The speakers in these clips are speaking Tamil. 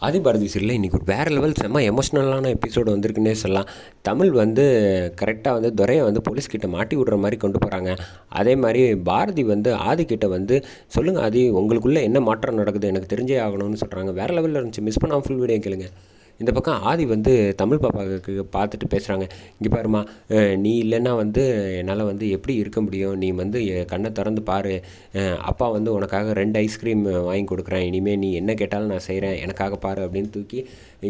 ஆதிபாரதி சீரியலில் இன்றைக்கி ஒரு வேறு லெவல் செம்ம எமோஷ்னலான எபிசோடு வந்திருக்குன்னே சொல்லலாம். தமிழ் வந்து கரெக்டாக வந்து துரையை வந்து போலீஸ்கிட்ட மாட்டி விடுற மாதிரி கொண்டு போகிறாங்க. அதே மாதிரி பாரதி வந்து ஆதிக்கிட்ட வந்து சொல்லுங்கள் ஆதி, உங்களுக்குள்ளே என்ன மாற்றம் நடக்குது எனக்கு தெரிஞ்சே ஆகணும்னு சொல்கிறாங்க. வேறு லெவலில் இருந்துச்சு. மிஸ் பண்ணாமல் ஃபுல் வீடியோ கேளுங்க. இந்த பக்கம் ஆதி வந்து தமிழ் பாப்பாவுக்கு பார்த்துட்டு பேசுகிறாங்க. இங்கே பாருமா, நீ இல்லைன்னா வந்து என்னால் வந்து எப்படி இருக்க முடியும்? நீ வந்து கண்ணை திறந்து பாரு, அப்பா வந்து உனக்காக 2 ஐஸ்கிரீம் வாங்கி கொடுக்குறேன், இனிமேல் நீ என்ன கேட்டாலும் நான் செய்கிறேன், எனக்காக பாரு அப்படின்னு தூக்கி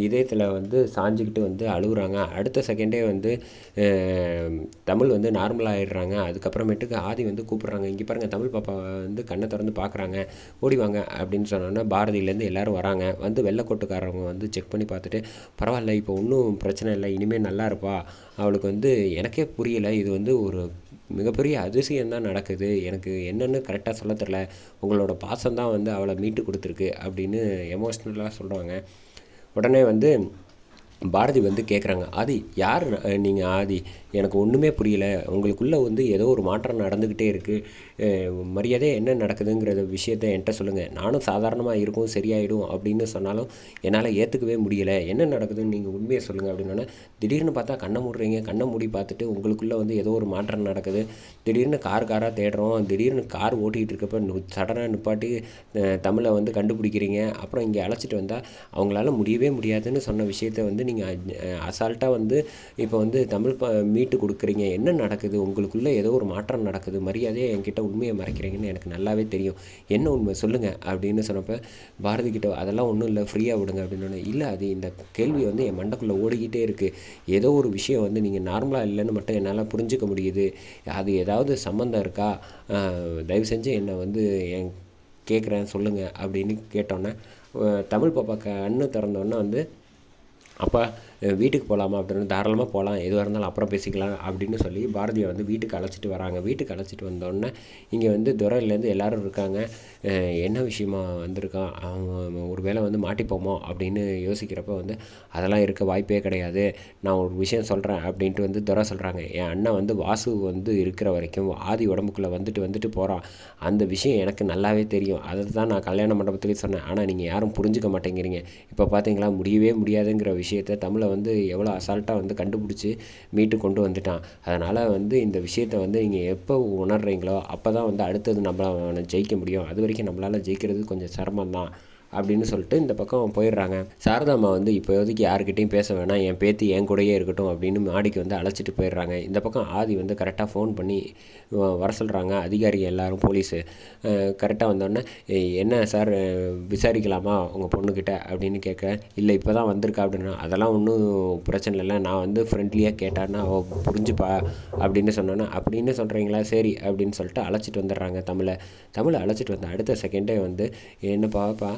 இதயத்தில் வந்து சாஞ்சிக்கிட்டு வந்து அழுகுறாங்க. அடுத்த செகண்டே வந்து தமிழ் வந்து நார்மலாக ஆகிடுறாங்க. அதுக்கப்புறமேட்டுக்கு ஆதி வந்து கூப்பிட்றாங்க. இங்கே பாருங்கள், தமிழ் பாப்பா வந்து கண்ணை திறந்து பார்க்குறாங்க, ஓடிவாங்க அப்படின்னு சொன்னோன்னா பாரதியிலேருந்து எல்லோரும் வராங்க. வந்து வெள்ளைக்கோட்டுக்காரவங்க வந்து செக் பண்ணி பார்த்துட்டு, பரவாயில்ல இப்போ ஒன்றும் பிரச்சனை இல்லை, இனிமேல் நல்லா இருப்பா, அவளுக்கு வந்து எனக்கே புரியலை, இது வந்து ஒரு மிகப்பெரிய அதிசயம்தான் நடக்குது, எனக்கு என்னென்னு கரெக்டாக சொல்ல தெரில, உங்களோட பாசம்தான் வந்து அவளை மீட்டு கொடுத்துருக்கு அப்படின்னு எமோஷ்னலாக சொல்கிறாங்க. உடனே வந்து பாரதி வந்து கேட்குறாங்க, ஆதி யார் நீங்கள்? ஆதி, எனக்கு ஒன்றுமே புரியல, உங்களுக்குள்ளே வந்து ஏதோ ஒரு மாற்றம் நடந்துக்கிட்டே இருக்குது, மரியாதையாக என்ன நடக்குதுங்கிற விஷயத்தை என்கிட்ட சொல்லுங்கள், நானும் சாதாரணமாக இருக்கும் சரியாயிடும் அப்படின்னு சொன்னாலும் என்னால் ஏற்றுக்கவே முடியலை, என்ன நடக்குதுன்னு நீங்கள் உண்மையை சொல்லுங்கள் அப்படின்னோடனே, திடீர்னு பார்த்தா கண்ணை மூடுறீங்க, கண்ணை மூடி பார்த்துட்டு உங்களுக்குள்ளே வந்து ஏதோ ஒரு மாற்றம் நடக்குது, திடீர்னு காராக தேடுறோம், திடீர்னு கார் ஓட்டிகிட்டு இருக்கப்போ சடனாக நிப்பாட்டி தமிழை வந்து கண்டுபிடிக்கிறீங்க, அப்புறம் இங்கே அழைச்சிட்டு வந்தால் அவங்களால முடியவே முடியாதுன்னு சொன்ன விஷயத்தை வந்து நீங்கள் அசால்ட்டாக வந்து இப்போ வந்து தமிழ் மீட்டு கொடுக்குறீங்க, என்ன நடக்குது? உங்களுக்குள்ளே ஏதோ ஒரு மாற்றம் நடக்குது, மரியாதையை என்கிட்ட உண்மையை மறைக்கிறீங்கன்னு எனக்கு நல்லாவே தெரியும், என்ன உண்மை சொல்லுங்கள் அப்படின்னு சொன்னப்போ பாரதி கிட்ட அதெல்லாம் ஒன்றும் இல்லை, ஃப்ரீயாக விடுங்க அப்படின்னு. இல்லை, அது இந்த கேள்வி வந்து என் மண்டைக்குள்ளே ஓடிக்கிட்டே இருக்குது, ஏதோ ஒரு விஷயம் வந்து நீங்கள் நார்மலாக இல்லைன்னு மட்டும் என்னால் புரிஞ்சிக்க முடியுது, அது ஏதாவது சம்மந்தம் இருக்கா? தயவு செஞ்சு என்னை வந்து கேட்குறேன் சொல்லுங்கள் அப்படின்னு கேட்டோன்னே தமிழ் பாப்பா கண்ணு திறந்தோன்னே வந்து, அப்பா வீட்டுக்கு போகலாமா அப்படின்னு, தாராளமாக போகலாம், எதுவாக இருந்தாலும் அப்புறம் பேசிக்கலாம் அப்படின்னு சொல்லி பாரதியை வந்து வீட்டுக்கு அழைச்சிட்டு வராங்க. வீட்டுக்கு அழைச்சிட்டு வந்தோடனே இங்கே வந்து துரையிலேருந்து எல்லோரும் இருக்காங்க. என்ன விஷயமா வந்திருக்கான், அவன் ஒரு வேளை வந்து மாட்டிப்போமோ அப்படின்னு யோசிக்கிறப்ப வந்து, அதெல்லாம் இருக்க வாய்ப்பே கிடையாது, நான் ஒரு விஷயம் சொல்கிறேன் அப்படின்ட்டு வந்து துரை சொல்கிறாங்க. என் அண்ணன் வந்து வாசு வந்து இருக்கிற வரைக்கும் ஆதி உடம்புக்குள்ளே வந்துட்டு போகிறான், அந்த விஷயம் எனக்கு நல்லாவே தெரியும், அதை தான் நான் கல்யாண மண்டபத்துலேயே சொன்னேன், ஆனால் நீங்கள் யாரும் புரிஞ்சுக்க மாட்டேங்கிறீங்க, இப்போ பார்த்தீங்களா முடியவே முடியாதுங்கிற விஷயத்தை தமிழை வந்து எவ்வளோ அசால்ட்டாக வந்து கண்டுபிடிச்சி மீட்டு கொண்டு வந்துட்டான். அதனால் வந்து இந்த விஷயத்தை வந்து நீங்கள் எப்போ உணர்றீங்களோ அப்போ தான் வந்து அடுத்தது நம்மளை ஜெயிக்க முடியும், அது வரைக்கும் நம்மளால் ஜெயிக்கிறது கொஞ்சம் சிரமம் தான் அப்படின்னு சொல்லிட்டு இந்த பக்கம் போயிடுறாங்க. சாரதாம்மா வந்து இப்போதைக்கு யாருக்கிட்டையும் பேச வேணாம், என் பேத்தி என் கூடயே இருக்கட்டும் அப்படின்னு மாடிக்கு வந்து அழைச்சிட்டு போயிடுறாங்க. இந்த பக்கம் ஆதி வந்து கரெக்டாக ஃபோன் பண்ணி வர சொல்கிறாங்க. அதிகாரிகள் எல்லோரும் போலீஸு கரெக்டாக வந்தோடனே, என்ன சார் விசாரிக்கலாமா உங்கள் பொண்ணுக்கிட்ட அப்படின்னு கேட்க, இல்லை இப்போ தான் வந்திருக்கா அப்படின்னா, அதெல்லாம் ஒன்றும் பிரச்சனை இல்லை, நான் வந்து ஃப்ரெண்ட்லியாக கேட்டான்னா அவள் புரிஞ்சுப்பா அப்படின்னு சொன்னோன்னா, அப்படின்னு சொல்கிறீங்களா, சரி அப்படின்னு சொல்லிட்டு அழைச்சிட்டு வந்துடுறாங்க. தமிழை அழைச்சிட்டு வந்த அடுத்த செகண்டே வந்து, என்ன பாப்பா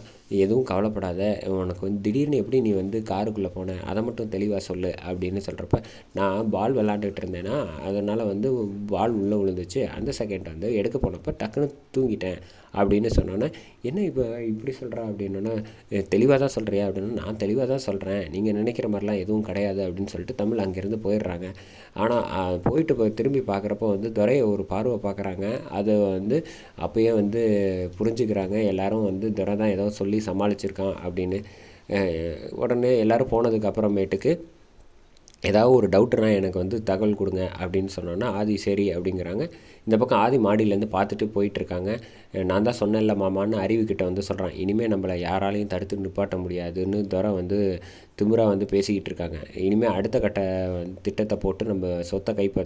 எதுவும் கவலைப்படாத, உனக்கு வந்து திடீர்னு எப்படி நீ வந்து காருக்குள்ளே போன, அதை மட்டும் தெளிவாக சொல்லு அப்படின்னு சொல்கிறப்ப, நான் பால் விளாண்டுட்டு இருந்தேன்னா அதனால் வந்து பால் உள்ளே விழுந்துச்சு, அந்த செகண்ட் வந்து எடுக்க போனப்போ டக்குன்னு தூங்கிட்டேன் அப்படின்னு சொன்னோன்னே, என்ன இப்போ இப்படி சொல்கிறா அப்படின்னோன்னா, தெளிவாக தான் சொல்கிறியா அப்படின்னா, நான் தெளிவாக தான் சொல்கிறேன், நீங்கள் நினைக்கிற மாதிரிலாம் எதுவும் கிடையாது அப்படின்னு சொல்லிட்டு தமிழ் அங்கேருந்து போயிடுறாங்க. ஆனால் போயிட்டு திரும்பி பார்க்குறப்போ வந்து துரையை ஒரு பார்வை பார்க்குறாங்க. அதை வந்து அப்போயே வந்து புரிஞ்சுக்கிறாங்க எல்லோரும் வந்து துரை தான் ஏதோ சொல்லி சமாளிச்சிருக்கான் அப்படின்னு. உடனே எல்லோரும் போனதுக்கு அப்புறமேட்டுக்கு ஏதாவது ஒரு டவுட்டுனா எனக்கு வந்து தகவல் கொடுங்க அப்படின்னு சொன்னோன்னா ஆதி சரி அப்படிங்கிறாங்க. இந்த பக்கம் ஆதி மாடியிலேருந்து பார்த்துட்டு போயிட்டுருக்காங்க. நான் தான் சொன்னேன்ல மாமான்னு அறிவுக்கிட்ட வந்து சொல்கிறான், இனிமேல் நம்மளை யாராலையும் தடுத்து நிப்பாட்ட முடியாதுன்னு துரை வந்து திமிரா வந்து பேசிக்கிட்டு இருக்காங்க. இனிமேல் அடுத்த கட்ட திட்டத்தை போட்டு நம்ம சொத்தை கைப்பற்ற